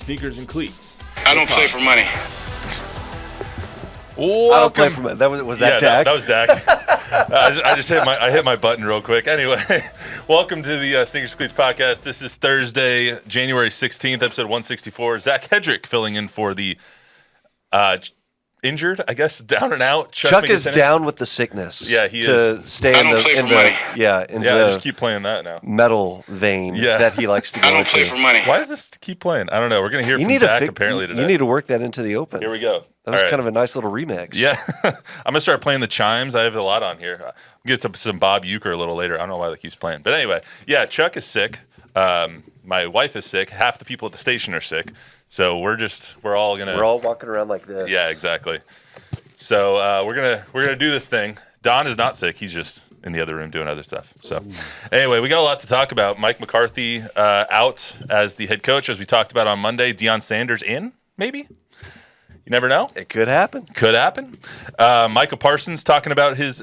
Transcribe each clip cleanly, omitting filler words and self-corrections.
Sneakers and Cleats. I don't play for money. Welcome. I don't play for money. Was that Dak? That was Dak. I just hit my button real quick. Anyway, welcome to the Sneakers and Cleats podcast. This is Thursday, January 16th, episode 164. Zack Hedrick filling in for the injured, I guess, down and out. Chuck is down with the sickness. Yeah, he to is. Stay in the just keep playing that now. Metal vein that he likes to go I don't play for money. Why does this keep playing? I don't know. We're going to hear from Dak apparently today. You need to work that into the open. Here we go. That was kind of a nice little remix. Yeah. I'm going to start playing the chimes. I have a lot on here. I'll get to some Bob Uecker a little later. I don't know why that keeps playing. But anyway, yeah, Chuck is sick. My wife is sick. Half the people at the station are sick. So we're all walking around like this. Yeah, exactly. So we're gonna do this thing. Don is not sick. He's just in the other room doing other stuff. So anyway, we got a lot to talk about. Mike McCarthy out as the head coach, as we talked about on Monday. Deion Sanders in, maybe? You never know. It could happen. Micah Parsons talking about his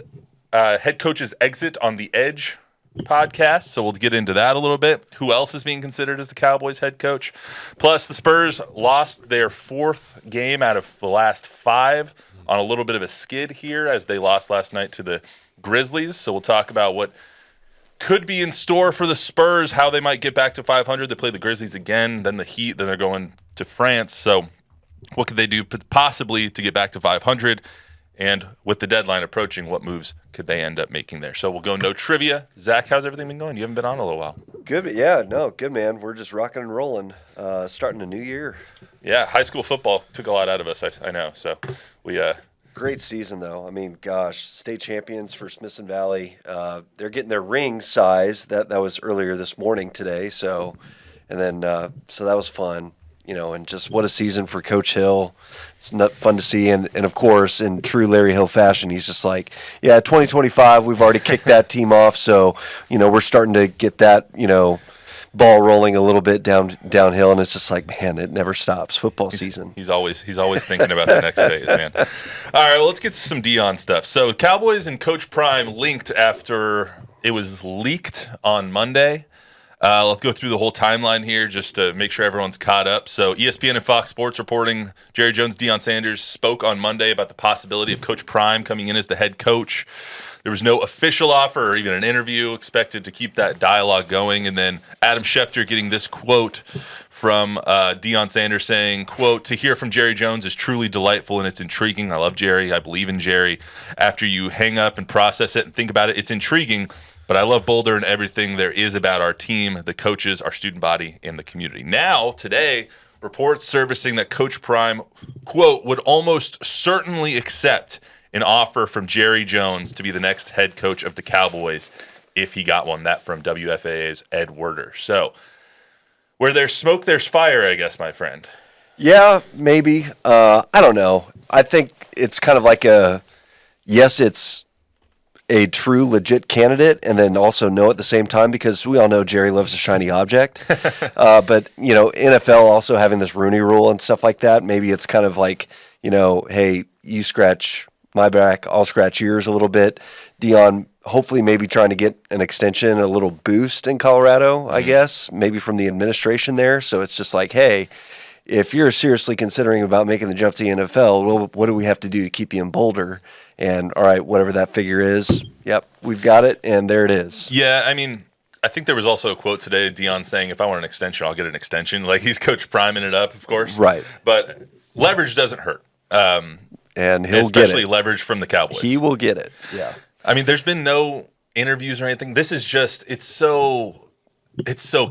head coach's exit on the Edge podcast, so we'll get into that a little bit. Who else is being considered as the Cowboys head coach? Plus, the Spurs lost their fourth game out of the last five on a little bit of a skid here as they lost last night to the Grizzlies. So we'll talk about what could be in store for the Spurs, how they might get back to 500. They play the Grizzlies again, then the Heat, then they're going to France. So what could they do possibly to get back to 500? And with the deadline approaching, what moves could they end up making there? So we'll go no trivia. Zach, how's everything been going? You haven't been on in a little while. Good, good, man. We're just rocking and rolling, starting a new year. Yeah, high school football took a lot out of us, I know. So we great season, though. I mean, gosh, state champions for Smithson Valley. They're getting their ring size. That was earlier this morning today. So, and then so that was fun. You know, and just what a season for Coach Hill. It's not fun to see. And of course, in true Larry Hill fashion, he's just like, yeah, 2025, we've already kicked that team off. So, you know, we're starting to get that, ball rolling a little bit downhill. And it's just like, man, it never stops. Football season. He's always thinking about the next phase, man. All right, well, let's get to some Deion stuff. So Cowboys and Coach Prime linked after it was leaked on Monday. Let's go through the whole timeline here just to make sure everyone's caught up. So ESPN and Fox Sports reporting Jerry Jones, Deion Sanders spoke on Monday about the possibility of Coach Prime coming in as the head coach. There was no official offer or even an interview expected to keep that dialogue going. And then Adam Schefter getting this quote from Deion Sanders saying, quote, "To hear from Jerry Jones is truly delightful and it's intriguing. I love Jerry. I believe in Jerry. After you hang up and process it and think about it, it's intriguing. But I love Boulder and everything there is about our team, the coaches, our student body, and the community." Now, today, reports surfacing that Coach Prime, quote, "would almost certainly accept an offer from Jerry Jones to be the next head coach of the Cowboys if he got one." That from WFAA's Ed Werder. So, where there's smoke, there's fire, I guess, my friend. Yeah, maybe. I don't know. I think it's kind of like it's a true, legit candidate, and then also no at the same time, because we all know Jerry loves a shiny object. But, NFL also having this Rooney Rule and stuff like that, maybe it's kind of like, hey, you scratch my back, I'll scratch yours a little bit. Deion hopefully maybe trying to get an extension, a little boost in Colorado, I guess, maybe from the administration there. So it's just like, hey, if you're seriously considering about making the jump to the NFL, well, what do we have to do to keep you in Boulder? And, all right, whatever that figure is, yep, we've got it, and there it is. Yeah, I mean, I think there was also a quote today, Deion saying, if I want an extension, I'll get an extension. Like, he's Coach Priming it up, of course. Right. But leverage doesn't hurt. And he'll get it. Especially leverage from the Cowboys. He will get it, yeah. I mean, there's been no interviews or anything. This is just, it's so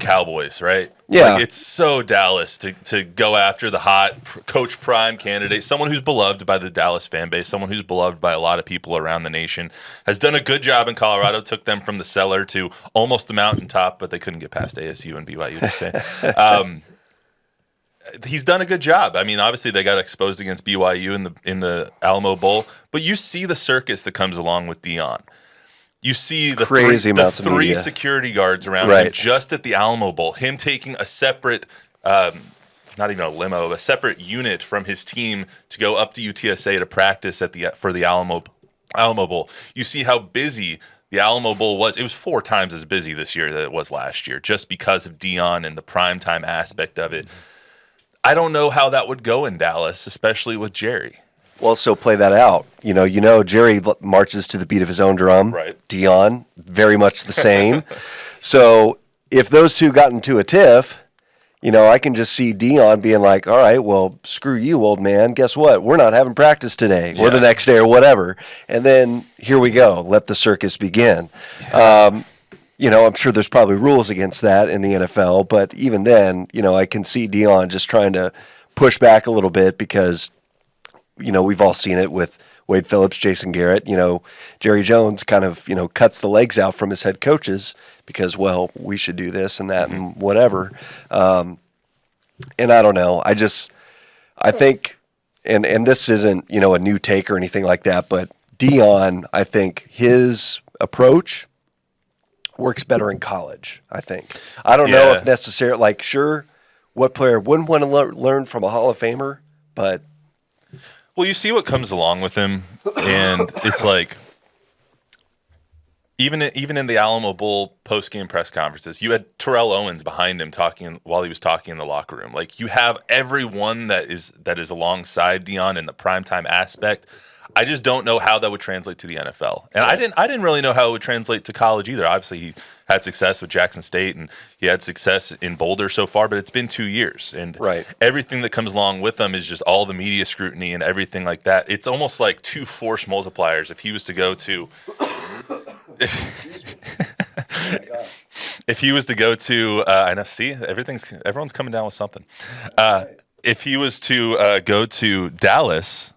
Cowboys, right? Yeah. Like, it's so Dallas to go after the hot Coach Prime candidate, someone who's beloved by the Dallas fan base, someone who's beloved by a lot of people around the nation, has done a good job in Colorado, took them from the cellar to almost the mountaintop, but they couldn't get past ASU and BYU, just saying. He's done a good job. I mean, obviously they got exposed against BYU in the Alamo Bowl, but you see the circus that comes along with Deion. You see the three security guards around him just at the Alamo Bowl. Him taking a separate, not even a limo, a separate unit from his team to go up to UTSA to practice for the Alamo Bowl. You see how busy the Alamo Bowl was. It was 4 times as busy this year than it was last year, just because of Deion and the primetime aspect of it. I don't know how that would go in Dallas, especially with Jerry. Well, so play that out. Jerry marches to the beat of his own drum. Right. Deion, very much the same. So if those two got into a tiff, I can just see Deion being like, all right, well, screw you, old man. Guess what? We're not having practice today or the next day or whatever. And then here we go. Let the circus begin. Yeah. I'm sure there's probably rules against that in the NFL. But even then, I can see Deion just trying to push back a little bit because, we've all seen it with Wade Phillips, Jason Garrett. Jerry Jones kind of, cuts the legs out from his head coaches because, well, we should do this and that and whatever. And I don't know. I think, and this isn't, a new take or anything like that, but Deion, I think his approach works better in college, I think. I don't know if necessarily, sure, what player wouldn't want to learn from a Hall of Famer, but. Well, you see what comes along with him, and it's like, even in the Alamo Bowl post-game press conferences, you had Terrell Owens behind him talking while he was talking in the locker room. Like, you have everyone that is alongside Deion in the primetime aspect. I just don't know how that would translate to the NFL. And I didn't really know how it would translate to college either. Obviously, he had success with Jackson State, and he had success in Boulder so far, but it's been 2 years. And everything that comes along with them is just all the media scrutiny and everything like that. It's almost like two force multipliers. If he was to go to if he was to go to I know, see, everyone's coming down with something. If he was to go to Dallas,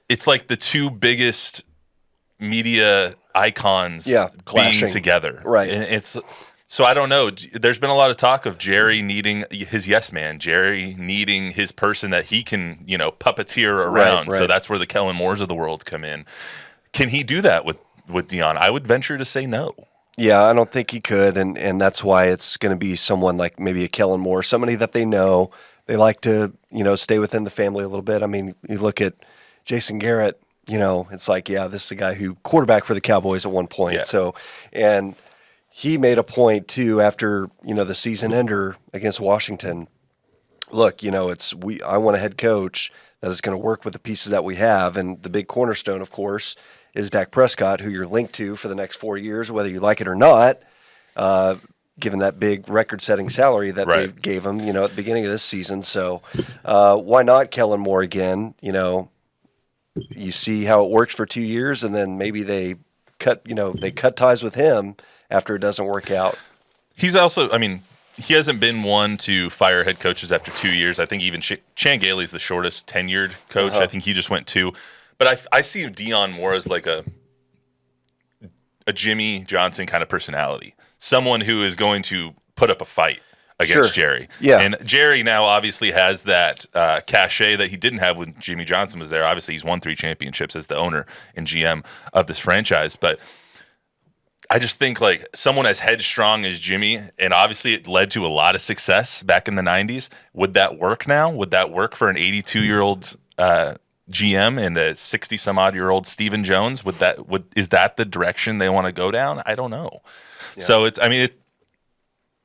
it's like the two biggest media icons being together. Right. And so I don't know. There's been a lot of talk of Jerry needing his yes man, Jerry needing his person that he can, puppeteer around. Right. So that's where the Kellen Moores of the world come in. Can he do that with Deion? I would venture to say no. Yeah, I don't think he could, and that's why it's going to be someone like maybe a Kellen Moore, somebody that they know. They like to, stay within the family a little bit. I mean, you look at Jason Garrett, it's like, this is a guy who quarterback for the Cowboys at one point. Yeah. So, and he made a point too after, the season ender against Washington. Look, I want a head coach that is going to work with the pieces that we have. And the big cornerstone, of course, is Dak Prescott, who you're linked to for the next 4 years, whether you like it or not, given that big record-setting salary that they gave him, at the beginning of this season. So why not Kellen Moore again? You see how it works for 2 years, and then maybe they cut ties with him after it doesn't work out. He's also, he hasn't been one to fire head coaches after 2 years. I think even Chan Gailey's the shortest tenured coach. I think he just went 2. But I see Deion more as like a Jimmy Johnson kind of personality, someone who is going to put up a fight against Jerry. Yeah. And Jerry now obviously has that cachet that he didn't have when Jimmy Johnson was there. Obviously, he's won 3 championships as the owner and GM of this franchise. But I just think like someone as headstrong as Jimmy, and obviously it led to a lot of success back in the 90s. Would that work now? Would that work for an 82-year-old GM and a 60-some-odd-year-old Stephen Jones? Is that the direction they want to go down? I don't know. Yeah. So it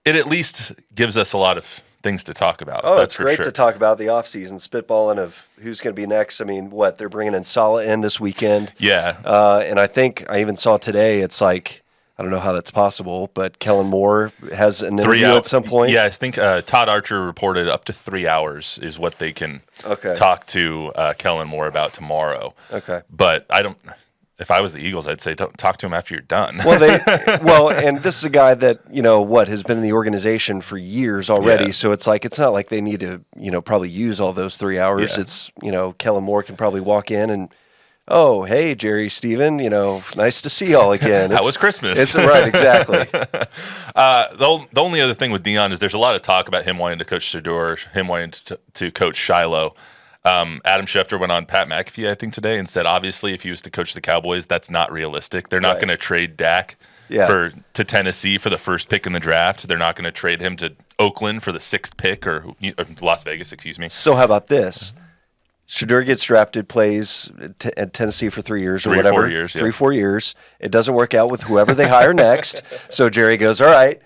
at least gives us a lot of things to talk about. Oh, it's great to talk about the offseason, spitballing of who's going to be next. They're bringing in Saleh in this weekend. Yeah. And I think I even saw today, it's like, I don't know how that's possible, but Kellen Moore has an interview at some point. Yeah, I think Todd Archer reported up to 3 hours is what they can talk to Kellen Moore about tomorrow. Okay. But if I was the Eagles, I'd say don't talk to him after you're done. And this is a guy that, has been in the organization for years already. Yeah. So it's like, it's not like they need to, probably use all those 3 hours. Yeah. It's, Kellen Moore can probably walk in and, oh, hey, Jerry, Steven, nice to see y'all again. How was Christmas? It's right, exactly. The only other thing with Deion is there's a lot of talk about him wanting to coach Shedeur, him wanting to coach Shiloh. Adam Schefter went on Pat McAfee, I think, today and said, obviously, if he was to coach the Cowboys, that's not realistic. They're not going to trade Dak to Tennessee for the first pick in the draft. They're not going to trade him to Oakland for the 6th pick or Las Vegas, excuse me. So how about this? Shedeur gets drafted, plays at Tennessee for 3 years or whatever. 4 years. 4 years. It doesn't work out with whoever they hire next. So Jerry goes, all right,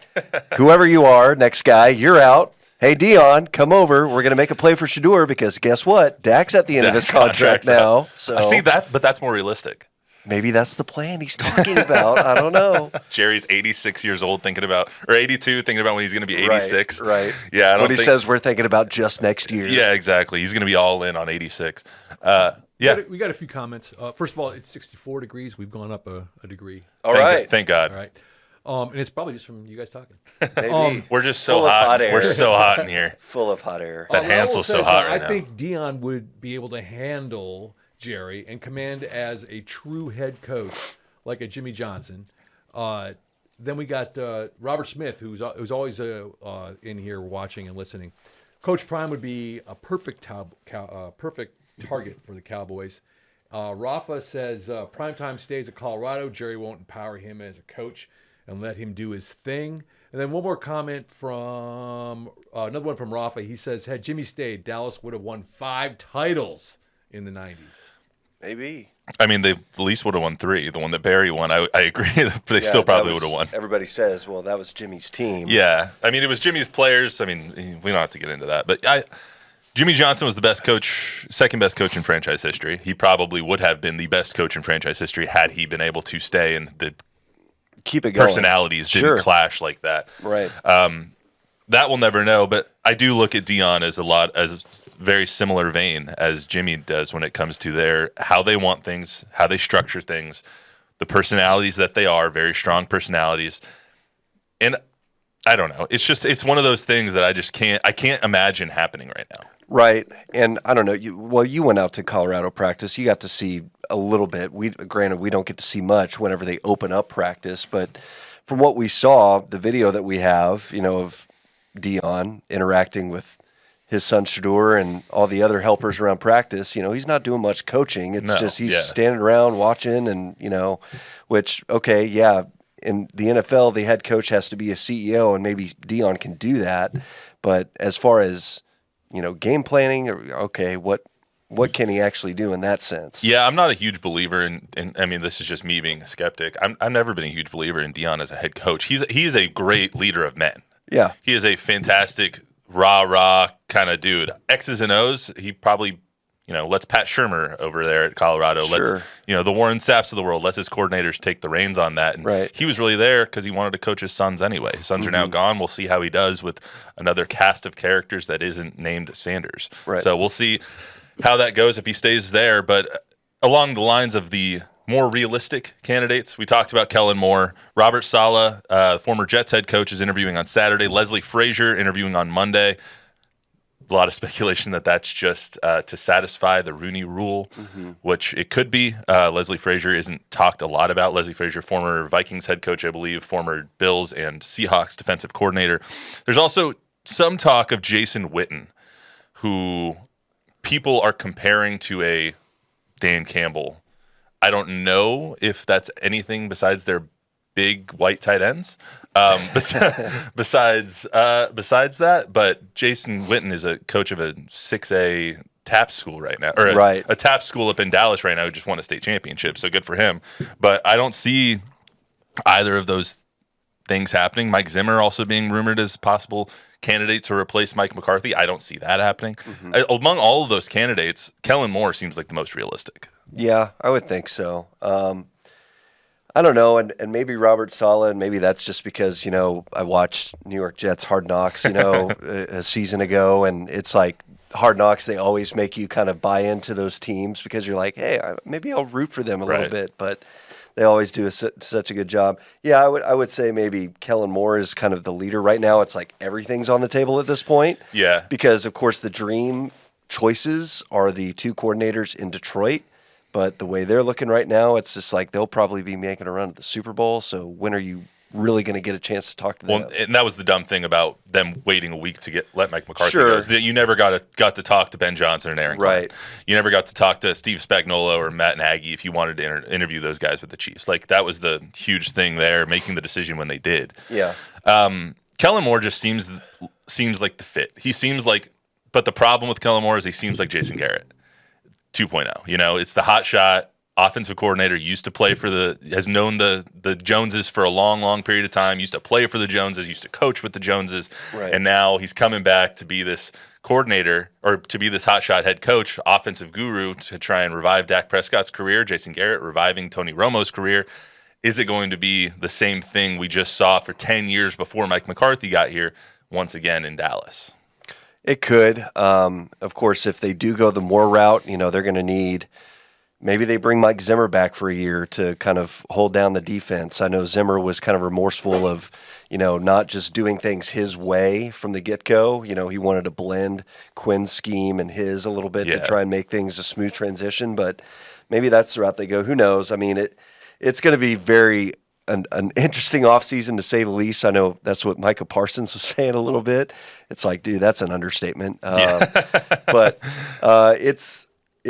whoever you are, next guy, you're out. hey, Deion, come over. We're going to make a play for Shedeur because guess what? Dak's at the end of his contract now. So I see that, but that's more realistic. Maybe that's the plan he's talking about. I don't know. Jerry's 86 years old thinking about, or 82 thinking about when he's going to be 86. Right. Yeah. I don't when he says we're thinking about just next year. Yeah, exactly. He's going to be all in on 86. Yeah. We got a few comments. First of all, it's 64 degrees. We've gone up a degree. All right. Thank God. All right. And it's probably just from you guys talking. Maybe. We're just so Full of hot. hot air. We're so hot in here. Full of hot air. That Hansel's so hot right now. I think Deion would be able to handle Jerry and command as a true head coach like a Jimmy Johnson. Then we got Robert Smith, who's always in here watching and listening. Coach Prime would be a perfect target for the Cowboys. Rafa says Primetime stays at Colorado. Jerry won't empower him as a coach and let him do his thing. And then one more comment from another one from Rafa. He says, had Jimmy stayed, Dallas would have won 5 titles in the 90s. Maybe. I mean, they at least would have won 3. The one that Barry won, I agree, but they still probably would have won. Everybody says, well, that was Jimmy's team. Yeah. I mean, it was Jimmy's players. I mean, we don't have to get into that. But Jimmy Johnson was the best coach, second best coach in franchise history. He probably would have been the best coach in franchise history had he been able to stay and the keep it going. Personalities didn't clash like that. Right. That we'll never know, but I do look at Deion as very similar vein as Jimmy does when it comes to how they want things, how they structure things, the personalities that they are, very strong personalities. And I don't know. It's one of those things that I can't imagine happening right now. Right. And I don't know, you went out to Colorado practice. You got to see a little bit. Granted, we don't get to see much whenever they open up practice, but from what we saw, the video that we have, of Deion interacting with his son Shedeur and all the other helpers around practice, he's not doing much coaching. It's just he's standing around watching and, which, okay, yeah, in the NFL, the head coach has to be a CEO, and maybe Deion can do that. But as far as, game planning, okay, what can he actually do in that sense? Yeah, I'm not a huge believer in I mean, this is just me being a skeptic. I've never been a huge believer in Deion as a head coach. He's a great leader of men. Yeah. He is a fantastic rah-rah kind of dude. X's and O's, he probably, lets Pat Shurmur over there at Colorado. Sure. Let's, the Warren Sapps of the world, lets his coordinators take the reins on that. And he was really there because he wanted to coach his sons anyway. His sons are now gone. We'll see how he does with another cast of characters that isn't named Sanders. Right. So we'll see how that goes if he stays there. But along the lines of the more realistic candidates, we talked about Kellen Moore. Robert Saleh, former Jets head coach, is interviewing on Saturday. Leslie Frazier interviewing on Monday. A lot of speculation that that's just to satisfy the Rooney Rule, which it could be. Leslie Frazier isn't talked a lot about. Leslie Frazier, former Vikings head coach, I believe, former Bills and Seahawks defensive coordinator. There's also some talk of Jason Witten, who people are comparing to a Dan Campbell. I don't know if that's anything besides their big white tight ends. Besides that, but Jason Witten is a coach of a 6A TAP school right now, or a TAP school up in Dallas right now who just won a state championship. So good for him. But I don't see either of those things happening. Mike Zimmer also being rumored as possible candidate to replace Mike McCarthy. I don't see that happening. Among all of those candidates, Kellen Moore seems like the most realistic. Yeah, I would think so. I don't know, and maybe Robert Saleh, and maybe that's just because, I watched New York Jets Hard Knocks, a season ago, and it's like Hard Knocks, they always make you kind of buy into those teams because you're like, hey, maybe I'll root for them a little bit, but they always do such a good job. Yeah, I would say maybe Kellen Moore is kind of the leader. Right now, it's like everything's on the table at this point. Yeah. Because, of course, the dream choices are the 2 coordinators in Detroit. But the way they're looking right now, it's just like they'll probably be making a run at the Super Bowl. So when are you really going to get a chance to talk to them? Well, and that was the dumb thing about them waiting a week to let Mike McCarthy go. Is that you never got to talk to Ben Johnson and Aaron Glenn. You never got to talk to Steve Spagnuolo or Matt Nagy if you wanted to interview those guys with the Chiefs. Like that was the huge thing there, making the decision when they did. Yeah. Kellen Moore just seems like the fit. He seems like, but the problem with Kellen Moore is he seems like Jason Garrett 2.0. It's the hot shot. offensive coordinator, used to play has known the Joneses for a long, long period of time, used to play for the Joneses, used to coach with the Joneses, Right. and now he's coming back to be this coordinator or to be this hotshot head coach, offensive guru to try and revive Dak Prescott's career, Jason Garrett reviving Tony Romo's career. Is it going to be the same thing we just saw for 10 years before Mike McCarthy got here once again in Dallas? It could. Of course, if they do go the Moore route, they're going to need – maybe they bring Mike Zimmer back for a year to kind of hold down the defense. I know Zimmer was kind of remorseful of, not just doing things his way from the get-go. He wanted to blend Quinn's scheme and his a little bit to try and make things a smooth transition. But maybe that's the route they go. Who knows? I mean, it's going to be very an interesting offseason to say the least. I know that's what Micah Parsons was saying a little bit. It's like, dude, that's an understatement. But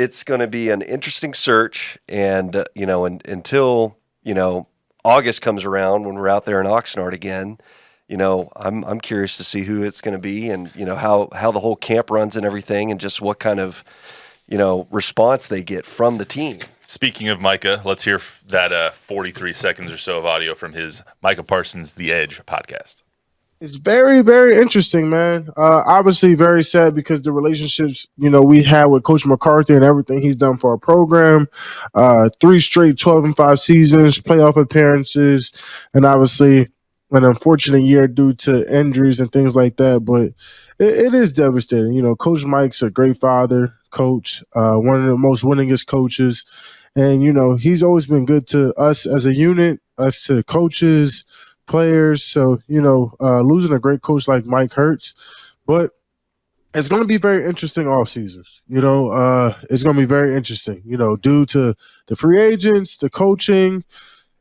it's going to be an interesting search, and until August comes around when we're out there in Oxnard again, I'm curious to see who it's going to be, and how the whole camp runs and everything, and just what kind of response they get from the team. Speaking of Micah, let's hear that 43 seconds or so of audio from his Micah Parsons The Edge podcast. It's very, very interesting, man. Obviously very sad because the relationships, we had with Coach McCarthy and everything he's done for our program. 3 straight 12-5 seasons, playoff appearances, and obviously an unfortunate year due to injuries and things like that. But it is devastating. Coach Mike's a great father, coach, one of the most winningest coaches. And, he's always been good to us as a unit, us to coaches, players. So, losing a great coach like Mike hurts, but it's going to be very interesting off seasons. It's going to be very interesting, due to the free agents, the coaching.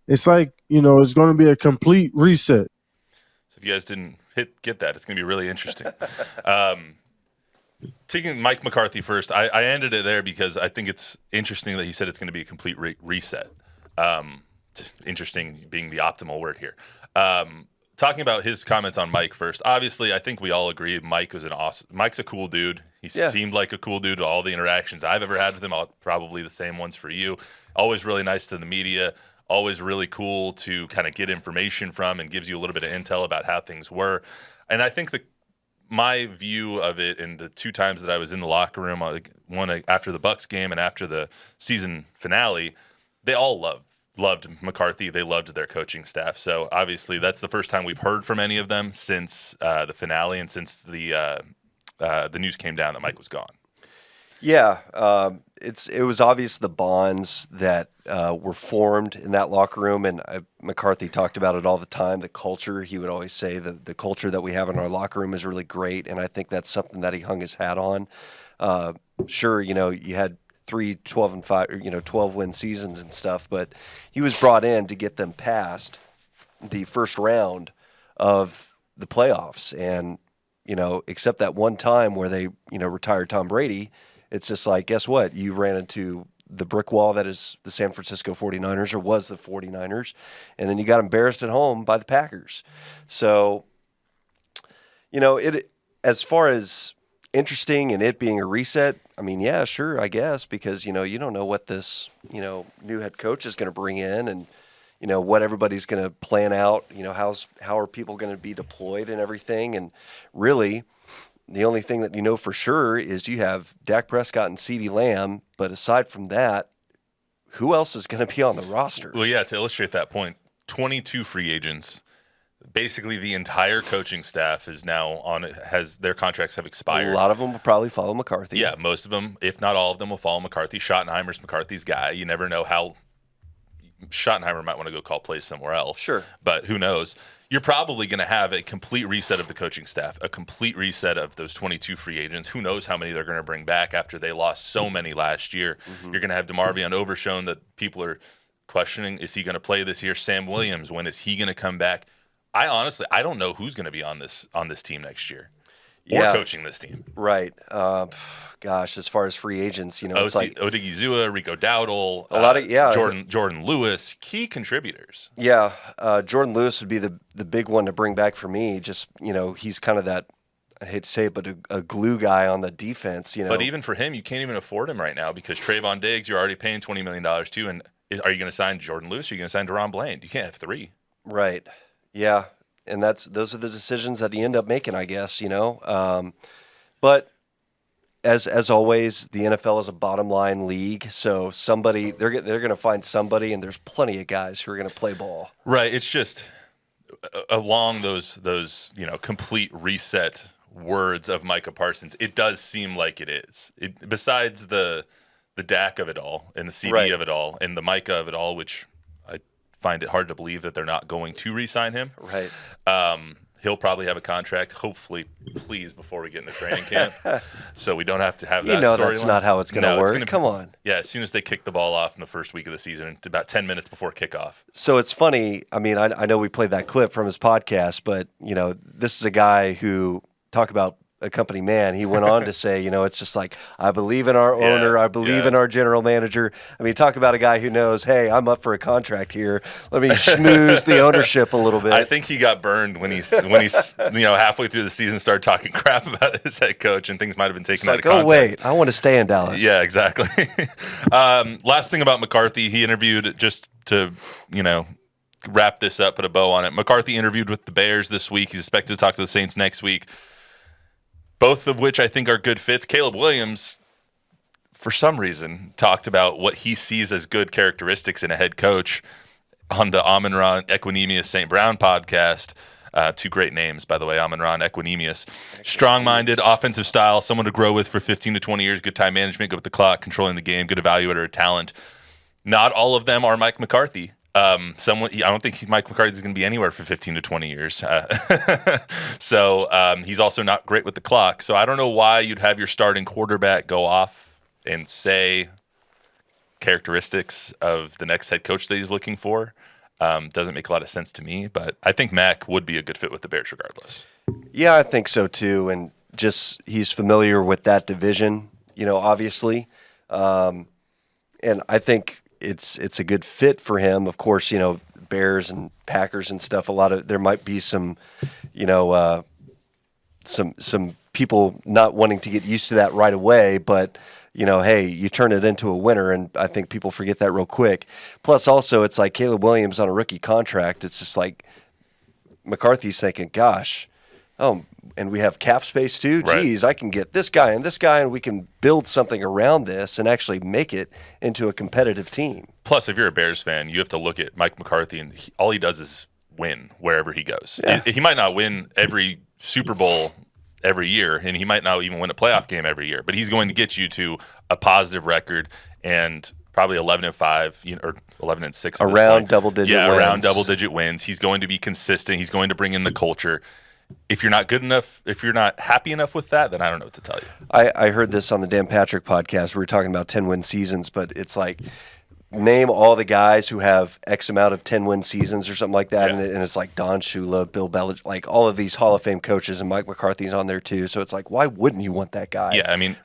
It's like, it's going to be a complete reset. So if you guys didn't get that, it's going to be really interesting. Taking Mike McCarthy first, I ended it there because I think it's interesting that he said it's going to be a complete reset. Interesting being the optimal word here. Talking about his comments on Mike first. Obviously, I think we all agree Mike's a cool dude. He seemed like a cool dude to all the interactions I've ever had with him. Probably the same ones for you. Always really nice to the media. Always really cool to kind of get information from, and gives you a little bit of intel about how things were. And I think my view of it, in the 2 times that I was in the locker room, one after the Bucks game and after the season finale, they all loved McCarthy. They loved their coaching staff. So obviously that's the first time we've heard from any of them since the finale and since the news came down that Mike was gone. Yeah, it was obvious the bonds that were formed in that locker room, and McCarthy talked about it all the time. The culture, he would always say that the culture that we have in our locker room is really great, and I think that's something that he hung his hat on. Sure, you had 3 12-5, 12-win seasons and stuff, but he was brought in to get them past the first round of the playoffs, and except that one time where they retired Tom Brady. It's just like, guess what? You ran into the brick wall that is the San Francisco 49ers, or was the 49ers, and then you got embarrassed at home by the Packers. So, it as far as interesting and it being a reset, I mean, yeah, sure, I guess, because, you don't know what this, new head coach is going to bring in, and, what everybody's going to plan out, how are people going to be deployed and everything. And really, the only thing that you know for sure is you have Dak Prescott and CeeDee Lamb, but aside from that, who else is going to be on the roster? Well, yeah, to illustrate that point, 22 free agents. Basically, the entire coaching staff is now their contracts have expired. A lot of them will probably follow McCarthy. Yeah, most of them, if not all of them, will follow McCarthy. Schottenheimer's McCarthy's guy. You never know how Schottenheimer might want to go call plays somewhere else. Sure. But who knows? You're probably going to have a complete reset of the coaching staff, a complete reset of those 22 free agents. Who knows how many they're going to bring back after they lost so many last year. Mm-hmm. You're going to have DeMarvion Overshown that people are questioning, is he going to play this year? Sam Williams, when is he going to come back? I don't know who's going to be on this team next year or coaching this team. Right. Gosh, as far as free agents, it's like Odigizua, Rico Dowdle, a lot of Jordan Lewis, key contributors. Yeah, Jordan Lewis would be the big one to bring back for me. Just he's kind of that. I hate to say it, but a glue guy on the defense, But even for him, you can't even afford him right now because Trayvon Diggs, you're already paying $20 million to. And are you going to sign Jordan Lewis? Or are you going to sign Deron Bland? You can't have three. Right. Yeah. And those are the decisions that you end up making, I guess, But as always, the NFL is a bottom line league. So they're going to find somebody, and there's plenty of guys who are going to play ball. Right. It's just along those complete reset words of Micah Parsons, it does seem like it is. Besides the Dak of it all and the CD of it all and the Micah of it all, which I find it hard to believe that they're not going to re-sign him. Right. He'll probably have a contract, hopefully, please, before we get into training camp, so we don't have to have that storyline. That's not how it's going to work. Come on. Yeah, as soon as they kick the ball off in the first week of the season, it's about 10 minutes before kickoff. So it's funny. I mean, I know we played that clip from his podcast, but, this is a guy who talk about a company man. He went on to say, it's just like, I believe in our owner. I believe in our general manager. I mean, talk about a guy who knows, hey, I'm up for a contract here. Let me schmooze the ownership a little bit. I think he got burned when he's halfway through the season started talking crap about his head coach and things might have been taken out of context. Oh, wait, I want to stay in Dallas. Yeah, exactly. Last thing about McCarthy, he interviewed just to, wrap this up, put a bow on it. McCarthy interviewed with the Bears this week. He's expected to talk to the Saints next week. Both of which I think are good fits. Caleb Williams, for some reason, talked about what he sees as good characteristics in a head coach on the Amon-Ra Equinemius St. Brown podcast. Two great names, by the way, Amon-Ra, Equinemius. Strong-minded, offensive style, someone to grow with for 15 to 20 years, good time management, good with the clock, controlling the game, good evaluator of talent. Not all of them are Mike McCarthy. I don't think Mike McCarthy is going to be anywhere for 15 to 20 years. So he's also not great with the clock. So I don't know why you'd have your starting quarterback go off and say characteristics of the next head coach that he's looking for. Doesn't make a lot of sense to me, but I think Mac would be a good fit with the Bears regardless. Yeah, I think so too. And just he's familiar with that division, obviously. And I think it's a good fit for him. Of course, Bears and Packers and stuff. There might be some people not wanting to get used to that right away, but hey, you turn it into a winner, and I think people forget that real quick. Plus, also, it's like Caleb Williams on a rookie contract. It's just like McCarthy's thinking, gosh, and we have cap space too. Right. Geez, I can get this guy, and we can build something around this and actually make it into a competitive team. Plus, if you're a Bears fan, you have to look at Mike McCarthy, and all he does is win wherever he goes. Yeah. He might not win every Super Bowl every year, and he might not even win a playoff game every year, but he's going to get you to a positive record and probably 11-5, or 11-6. Around double-digit wins. Yeah, around double-digit wins. He's going to be consistent. He's going to bring in the culture. If you're not good enough, if you're not happy enough with that, then I don't know what to tell you. I heard this on the Dan Patrick podcast. We were talking about 10-win seasons, but it's like name all the guys who have X amount of 10-win seasons or something like that, Yeah. and it's like Don Shula, Bill Belichick, like all of these Hall of Fame coaches, and Mike McCarthy's on there too. So it's like, why wouldn't you want that guy? Yeah, I mean,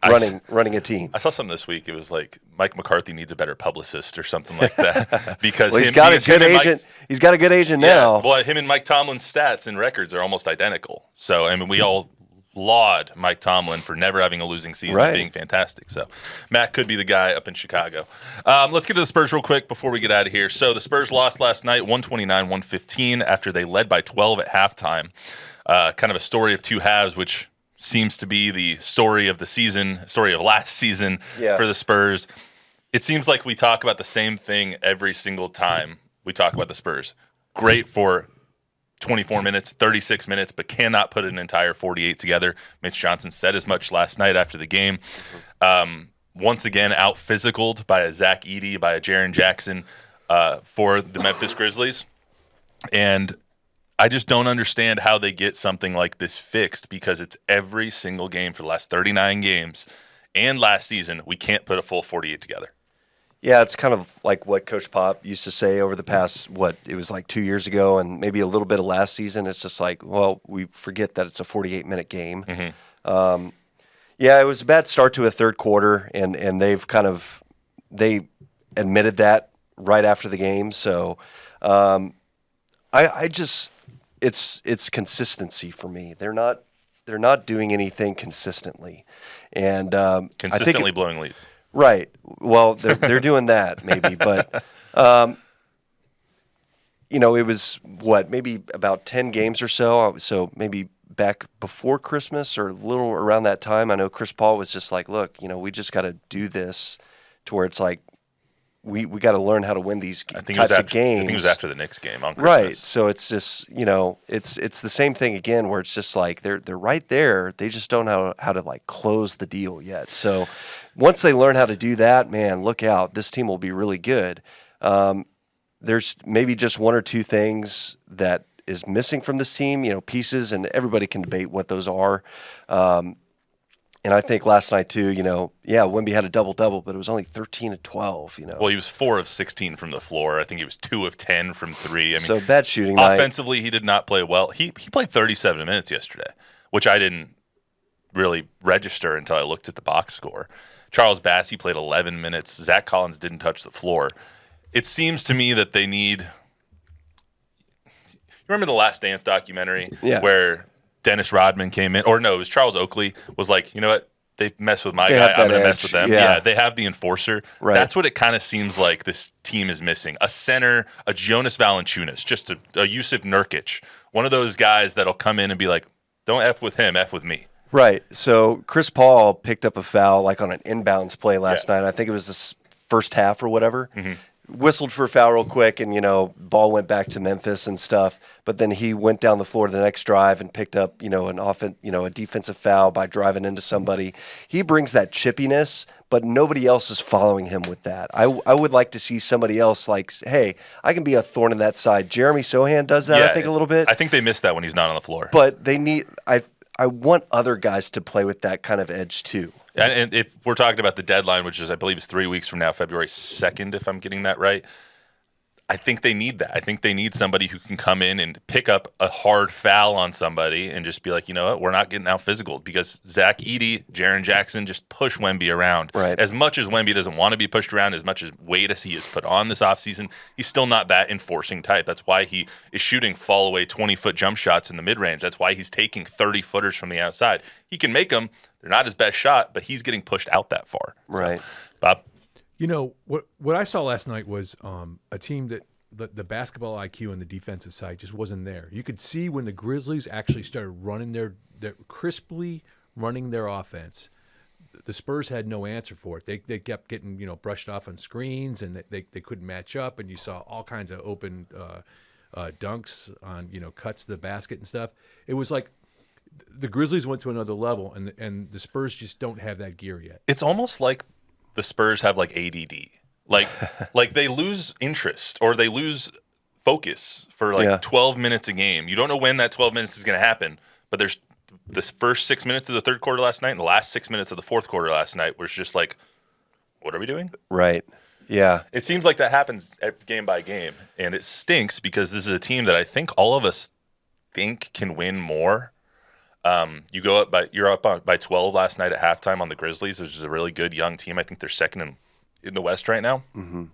running a team. I saw something this week. It was like Mike McCarthy needs a better publicist or something like that because Well, he's got a good agent. He's got a good agent now. Well, him and Mike Tomlin's stats and records are almost identical. So, I mean, we all laud Mike Tomlin for never having a losing season and being fantastic. So, Matt could be the guy up in Chicago. Let's get to the Spurs real quick before we get out of here. So, the Spurs lost last night, 129-115, after they led by 12 at halftime. Kind of a story of two halves, which seems to be the story of the season, story of last season for the Spurs. It seems like we talk about the same thing every single time we talk about the Spurs. Great for 24 minutes, 36 minutes, but cannot put an entire 48 together. Mitch Johnson said as much last night after the game. Once again, out-physicaled by a Zach Edey, by a Jaren Jackson for the Memphis Grizzlies. And I just don't understand how they get something like this fixed, because it's every single game for the last 39 games and last season, we can't put a full 48 together. Yeah, it's kind of like what Coach Pop used to say over the past, it was like 2 years ago and maybe a little bit of last season. It's just like, well, we forget that it's a 48-minute game. Mm-hmm. Yeah, it was a bad start to a third quarter, and they admitted that right after the game. So I just it's consistency for me. They're not they're not doing anything consistently, and Consistently blowing leads. Right. Well, they're doing that maybe, but it was maybe about 10 games or so. So maybe back before Christmas or a little around that time. I know Chris Paul was just like, look, we just got to do this to where it's like we got to learn how to win these types of games. I think it was after the Knicks game on Christmas. Right. So it's just it's the same thing again where it's just like they're right there. They just don't know how to like close the deal yet. So once they learn how to do that, man, look out. This team will be really good. There's maybe just one or two things that is missing from this team, pieces, and everybody can debate what those are. And I think last night too, Wemby had a double-double, but it was only 13 of 12, Well, he was 4 of 16 from the floor. I think he was 2 of 10 from 3. I mean, so bad shooting offensively, he did not play well. He played 37 minutes yesterday, which I didn't really register until I looked at the box score. Charles Bassey played 11 minutes. Zach Collins didn't touch the floor. It seems to me that they need – you remember the Last Dance documentary where Dennis Rodman came in? Or no, it was Charles Oakley was like, you know what? They mess with my guy. I'm going to mess with them. Yeah, they have the enforcer. Right. That's what it kind of seems like this team is missing. A center, a Jonas Valanciunas, just a Yusuf Nurkic. One of those guys that'll come in and be like, don't F with him, F with me. Right. So Chris Paul picked up a foul like on an inbounds play last night. I think it was this first half or whatever. Mm-hmm. Whistled for a foul real quick, and ball went back to Memphis and stuff. But then he went down the floor the next drive and picked up a defensive foul by driving into somebody. He brings that chippiness, but nobody else is following him with that. I would like to see somebody else like, hey, I can be a thorn in that side. Jeremy Sohan does that, I think, a little bit. I think they missed that when he's not on the floor. But they need I want other guys to play with that kind of edge too. And if we're talking about the deadline, which is, I believe, is 3 weeks from now, February 2nd, if I'm getting that right, I think they need that. I think they need somebody who can come in and pick up a hard foul on somebody and just be like, you know what, we're not getting out physical, because Zach Edey, Jaren Jackson just push Wemby around. Right. As much as Wemby doesn't want to be pushed around, as much as weight as he has put on this offseason, he's still not that enforcing type. That's why he is shooting fall away 20-foot jump shots in the mid-range. That's why he's taking 30-footers from the outside. He can make them. They're not his best shot, but he's getting pushed out that far. Right. So, Bob? What I saw last night was a team that the basketball IQ and the defensive side just wasn't there. You could see when the Grizzlies actually started running their crisply running their offense, the Spurs had no answer for it. They kept getting brushed off on screens, and they couldn't match up, and you saw all kinds of open dunks on cuts to the basket and stuff. It was like the Grizzlies went to another level, and the Spurs just don't have that gear yet. It's almost like the Spurs have like ADD. Like they lose interest or they lose focus for 12 minutes a game. You don't know when that 12 minutes is going to happen, but there's this first 6 minutes of the third quarter last night and the last 6 minutes of the fourth quarter last night where it's just like, what are we doing? Right. Yeah. It seems like that happens game by game, and it stinks because this is a team that I think all of us think can win more. You're up by 12 last night at halftime on the Grizzlies, which is a really good young team. I think they're second in the West right now. Mm-hmm.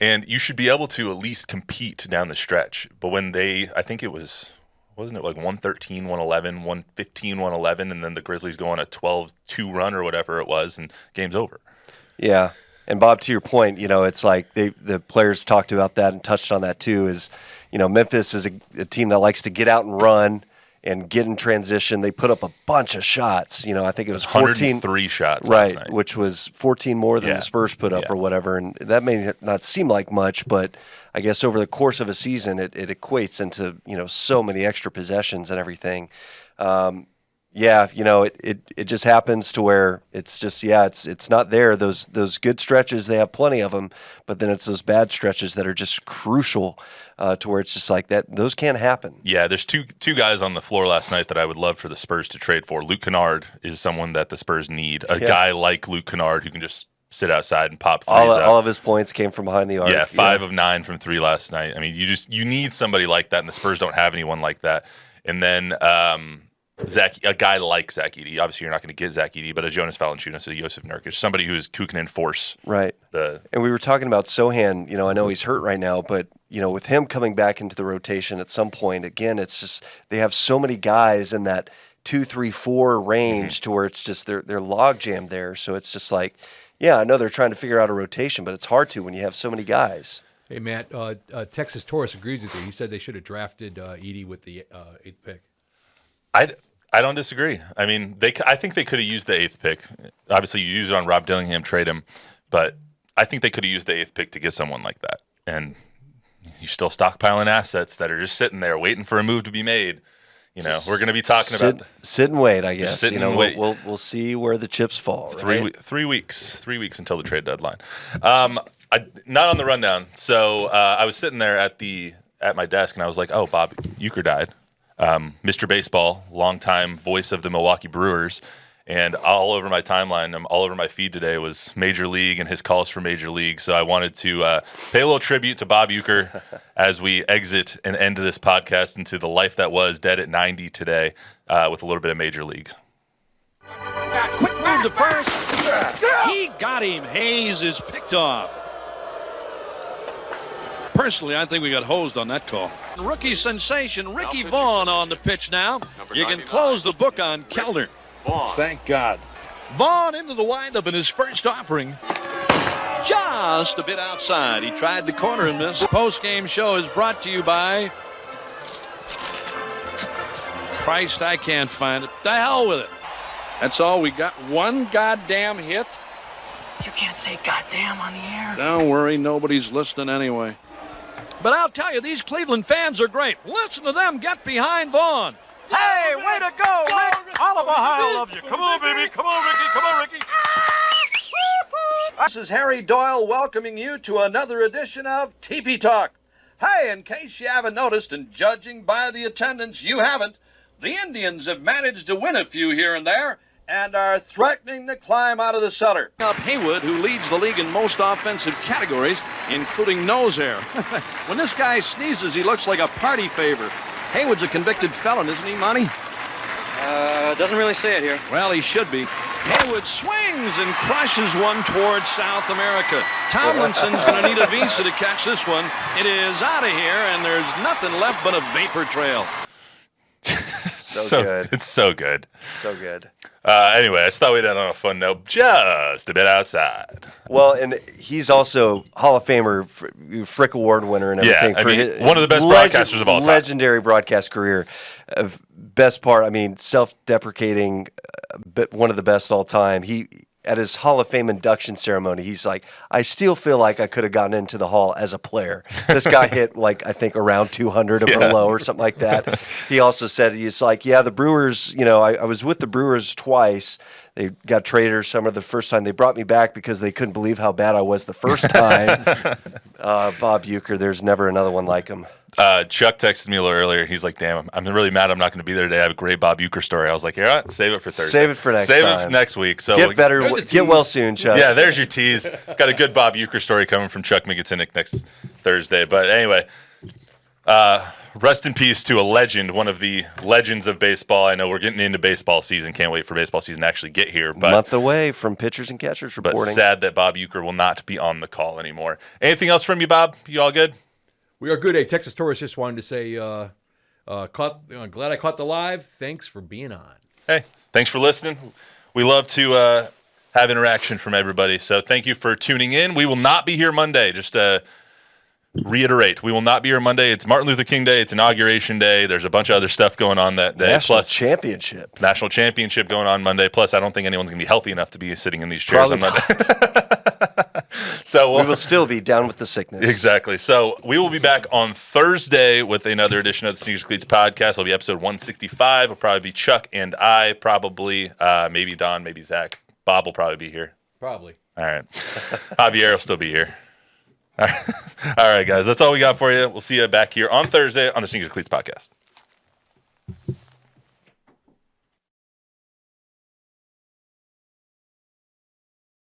And you should be able to at least compete down the stretch. But when I think it was, wasn't it like 113, 111, 115, 111, and then the Grizzlies go on a 12-2 run or whatever it was, and game's over. Yeah. And Bob, to your point, it's like the players talked about that and touched on that too, is, Memphis is a team that likes to get out and run and get in transition. They put up a bunch of shots. I think it was 103 shots last night. Which was 14 more than the Spurs put up or whatever. And that may not seem like much, but I guess over the course of a season, it equates into, so many extra possessions and everything. It just happens to where it's just, it's not there. Those good stretches, they have plenty of them, but then it's those bad stretches that are just crucial to where it's just like that. Those can't happen. Yeah, there's two guys on the floor last night that I would love for the Spurs to trade for. Luke Kennard is someone that the Spurs need. A guy like Luke Kennard who can just sit outside and pop threes up. All of his points came from behind the arc. Yeah, 5 of 9 from 3 last night. I mean, you need somebody like that, and the Spurs don't have anyone like that. And then a guy like Zach Edey. Obviously, you're not going to get Zach Edey, but a Jonas Valanciunas, a Yusuf Nurkic, somebody who can enforce. Right. And we were talking about Sohan. I know he's hurt right now, but with him coming back into the rotation at some point, again, it's just they have so many guys in that 2, 3, 4 range to where it's just they're log jammed there. So it's just like, yeah, I know they're trying to figure out a rotation, but it's hard to when you have so many guys. Hey, Matt, Texas Taurus agrees with you. He said they should have drafted Edey with the 8th pick. I don't disagree. I mean, I think they could have used the 8th pick. Obviously, you use it on Rob Dillingham, trade him, but I think they could have used the 8th pick to get someone like that. And you're still stockpiling assets that are just sitting there waiting for a move to be made. You know, we're going to be talking about sit and wait. I guess sit and wait. We'll see where the chips fall. Right? 3 weeks until the trade deadline. Not on the rundown. So I was sitting there at my desk and I was like, oh, Bob Uecker died. Mr. Baseball, longtime voice of the Milwaukee Brewers, and all over my timeline, all over my feed today was Major League and his calls for Major League. So I wanted to pay a little tribute to Bob Uecker as we exit and end this podcast into the life that was, dead at 90 today, with a little bit of Major League. Quick move to first. He got him. Hayes is picked off. Personally, I think we got hosed on that call. Rookie sensation Ricky Vaughn on the pitch now. You can close the book on Kellner. Thank God. Vaughn into the windup in his first offering. Just a bit outside. He tried the corner and missed. Post-game show is brought to you by... Christ, I can't find it. The hell with it. That's all. We got one goddamn hit. You can't say goddamn on the air. Don't worry, nobody's listening anyway. But I'll tell you, these Cleveland fans are great. Listen to them get behind Vaughn. Hey, way to go, Rick. All of Ohio loves you. Come on, baby. Come on, Ricky. Come on, Ricky. This is Harry Doyle welcoming you to another edition of TP Talk. Hey, in case you haven't noticed, and judging by the attendance, you haven't, the Indians have managed to win a few here and there and are threatening to climb out of the cellar. Up Haywood, who leads the league in most offensive categories, including nose hair. When this guy sneezes, he looks like a party favor. Haywood's a convicted felon, isn't he, Monty? Doesn't really say it here. Well, he should be. Haywood swings and crushes one towards South America. Tomlinson's going to need a visa to catch this one. It is out of here, and there's nothing left but a vapor trail. So good. It's so good. So good. Anyway, I just thought we'd end on a fun note, just a bit outside. Well, and he's also Hall of Famer, Frick Award winner and everything. Yeah, I mean, one of the best broadcasters of all time. Legendary broadcast career. Best part, I mean, self-deprecating, but one of the best all time. He, at his Hall of Fame induction ceremony, he's like, I still feel like I could have gotten into the Hall as a player. This guy hit, like, I think around 200 or below or something like that. He also said, he's like, yeah, the Brewers, you know, I was with the Brewers twice. They got traded or some of the first time. They brought me back because they couldn't believe how bad I was the first time. Bob Uecker, there's never another one like him. Chuck texted me a little earlier. He's like, damn, I'm really mad I'm not going to be there today. I have a great Bob Uecker story. I was like, yeah, save it for Thursday. Save it for next time. Save it for next week. So Get well soon, Chuck. Yeah, there's your tease. Got a good Bob Uecker story coming from Chuck Miketinac next Thursday. But anyway, rest in peace to a legend, one of the legends of baseball. I know we're getting into baseball season. Can't wait for baseball season to actually get here. But month away from pitchers and catchers reporting. But sad that Bob Uecker will not be on the call anymore. Anything else from you, Bob? You all good? We are good. Hey, Texas Taurus just wanted to say, glad I caught the live. Thanks for being on. Hey, thanks for listening. We love to have interaction from everybody. So thank you for tuning in. We will not be here Monday. Just reiterate, we will not be here Monday. It's Martin Luther King Day. It's Inauguration Day. There's a bunch of other stuff going on that day. National Championship going on Monday. Plus, I don't think anyone's going to be healthy enough to be sitting in these chairs Probably on Monday. So we will still be down with the sickness. Exactly. So we will be back on Thursday with another edition of the Sneakers and Cleats podcast. It'll be episode 165. It'll probably be Chuck and I, probably. Maybe Don, maybe Zach. Bob will probably be here. Probably. All right. Javier will still be here. All right, guys. That's all we got for you. We'll see you back here on Thursday on the Sneakers and Cleats podcast.